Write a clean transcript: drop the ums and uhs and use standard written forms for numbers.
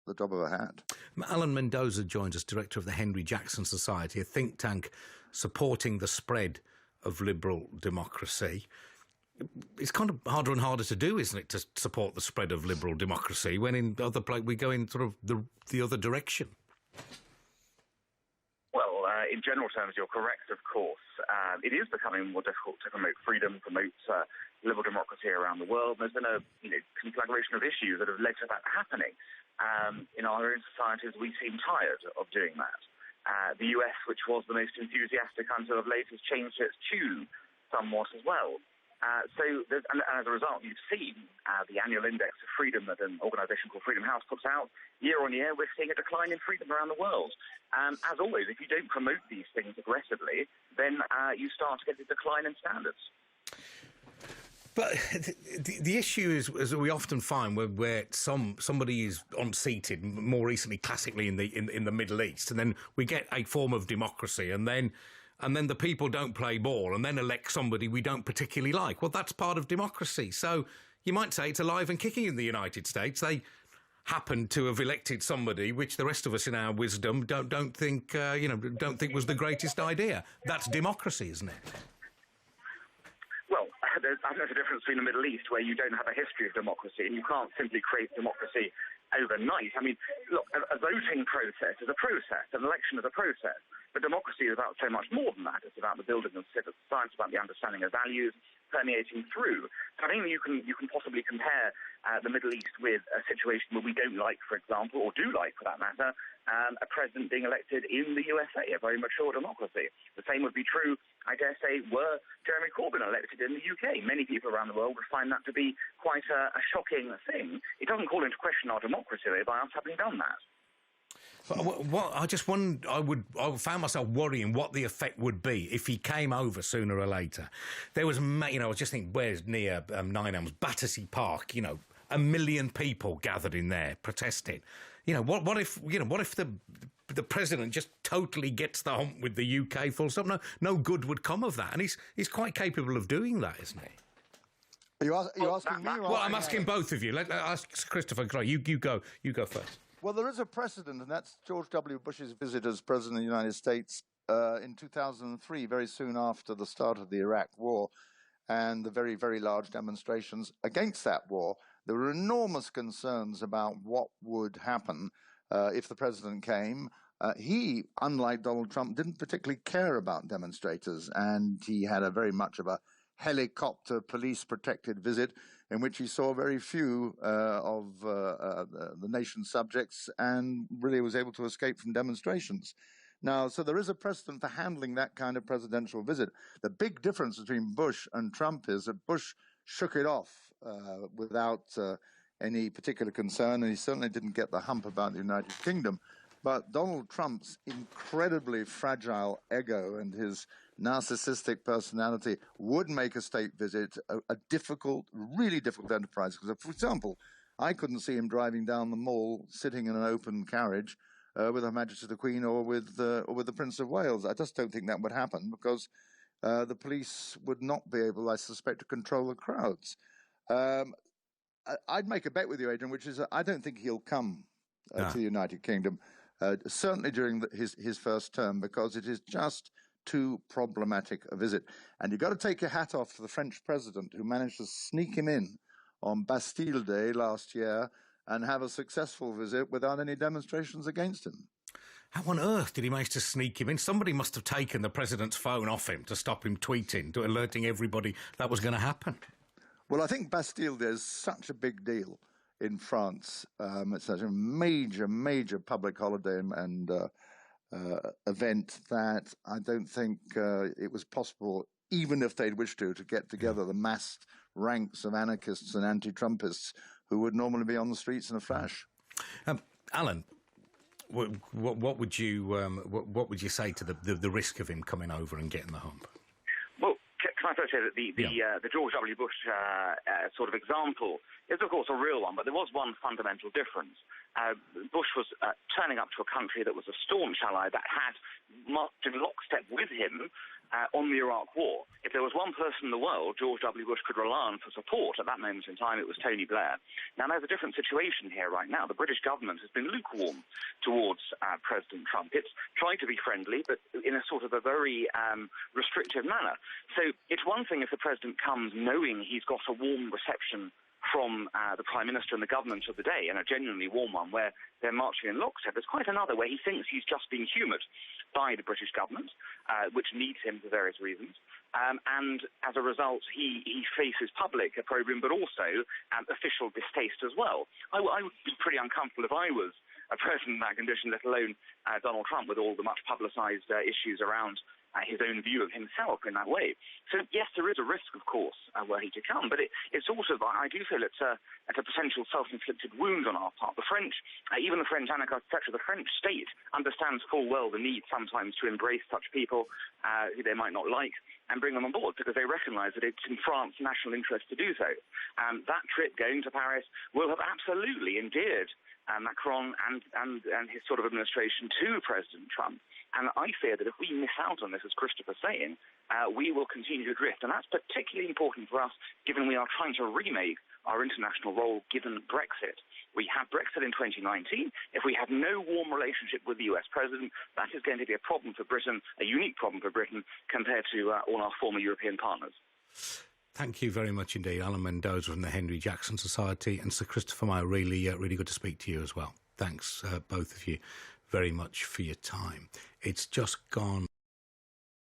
the drop of a hat. Alan Mendoza joins us, director of the Henry Jackson Society, a think tank supporting the spread of liberal democracy. It's kind of harder and harder to do, isn't it, to support the spread of liberal democracy when in other places we go in sort of the other direction? Well, in general terms, you're correct, of course. It is becoming more difficult to promote freedom, promote liberal democracy around the world. There's been a conflagration of issues that have led to that happening. In our own societies, we seem tired of doing that. The US, which was the most enthusiastic until of late, has changed its tune somewhat as well. And as a result, you've seen the annual index of freedom that an organisation called Freedom House puts out. Year on year, we're seeing a decline in freedom around the world. As always, if you don't promote these things aggressively, then you start to get a decline in standards. But the issue is, as we often find, where somebody is unseated, more recently, classically in the Middle East, and then we get a form of democracy, and then the people don't play ball and then elect somebody we don't particularly like. Well, that's part of democracy. So you might say it's alive and kicking in the United States. They happen to have elected somebody which the rest of us in our wisdom don't think was the greatest idea. That's democracy, isn't it? Well, there's a difference between the Middle East, where you don't have a history of democracy, and you can't simply create democracy overnight. I mean, look, a voting process is a process, an election is a process. But democracy is about so much more than that. It's about the building of civil society, about the understanding of values permeating through. So I think you can possibly compare the Middle East with a situation where we don't like, for example, or do like for that matter, a president being elected in the USA, a very mature democracy. The same would be true, I dare say, were Jeremy Corbyn elected in the UK. Many people around the world would find that to be quite a shocking thing. It doesn't call into question our democracy, though, by us having done that. Well, I found myself worrying what the effect would be if he came over sooner or later. There was, I was just thinking, where's near Nine Elms, Battersea Park, 1 million people gathered in there protesting. What if the president just totally gets the hump with the UK full stop? No good would come of that, and he's quite capable of doing that, isn't he? Are you asking me? Well, I'm asking both of you. Let's ask Christopher. You go first. Well, there is a precedent, and that's George W. Bush's visit as President of the United States in 2003, very soon after the start of the Iraq War and the very, very large demonstrations against that war. There were enormous concerns about what would happen if the president came. He, unlike Donald Trump, didn't particularly care about demonstrators, and he had a very much of a helicopter police-protected visit in which he saw very few of the nation's subjects and really was able to escape from demonstrations. Now, so there is a precedent for handling that kind of presidential visit. The big difference between Bush and Trump is that Bush shook it off without any particular concern, and he certainly didn't get the hump about the United Kingdom. But Donald Trump's incredibly fragile ego and his narcissistic personality would make a state visit a difficult, really difficult enterprise. Because, for example, I couldn't see him driving down the mall, sitting in an open carriage with Her Majesty the Queen or with the Prince of Wales. I just don't think that would happen because the police would not be able, I suspect, to control the crowds. I'd make a bet with you, Adrian, which is I don't think he'll come to the United Kingdom. Certainly during his first term, because it is just too problematic a visit. And you've got to take your hat off to the French president who managed to sneak him in on Bastille Day last year and have a successful visit without any demonstrations against him. How on earth did he manage to sneak him in? Somebody must have taken the president's phone off him to stop him tweeting, to alerting everybody that was going to happen. Well, I think Bastille Day is such a big deal in France. It's such a major, major public holiday and event that I don't think it was possible, even if they'd wished to get together the massed ranks of anarchists and anti-Trumpists who would normally be on the streets in a flash. Alan, what would you say to the risk of him coming over and getting the hump? Well, can I first say that the George W. Bush sort of example is, of course, a real one, but there was one fundamental difference. Bush was turning up to a country that was a staunch ally that had marched in lockstep with him on the Iraq War. If there was one person in the world George W. Bush could rely on for support at that moment in time, it was Tony Blair. Now, there's a different situation here right now. The British government has been lukewarm towards President Trump. It's tried to be friendly, but in a sort of a very restrictive manner. So it's one thing if the president comes knowing he's got a warm reception from the Prime Minister and the government of the day, and a genuinely warm one where they're marching in lockstep. There's quite another where he thinks he's just being humoured by the British government, which needs him for various reasons. And as a result, he faces public opprobrium, but also official distaste as well. I would be pretty uncomfortable if I was a president in that condition, let alone Donald Trump, with all the much publicised issues around his own view of himself in that way. So, yes, there is a risk, of course, were he to come, but it's also, I do feel it's a potential self-inflicted wound on our part. The French, even the French anarchists, etc., the French state understands full well the need sometimes to embrace such people who they might not like and bring them on board, because they recognise that it's in France's national interest to do so. That trip going to Paris will have absolutely endeared Macron and his sort of administration to President Trump. And I fear that if we miss out on this, as Christopher's saying, we will continue to drift. And that's particularly important for us, given we are trying to remake our international role given Brexit. We had Brexit in 2019. If we have no warm relationship with the US president, that is going to be a problem for Britain, a unique problem for Britain, compared to all our former European partners. Thank you very much indeed, Alan Mendoza from the Henry Jackson Society, and Sir Christopher Meyer. Really good to speak to you as well. Thanks, both of you, very much for your time. It's just gone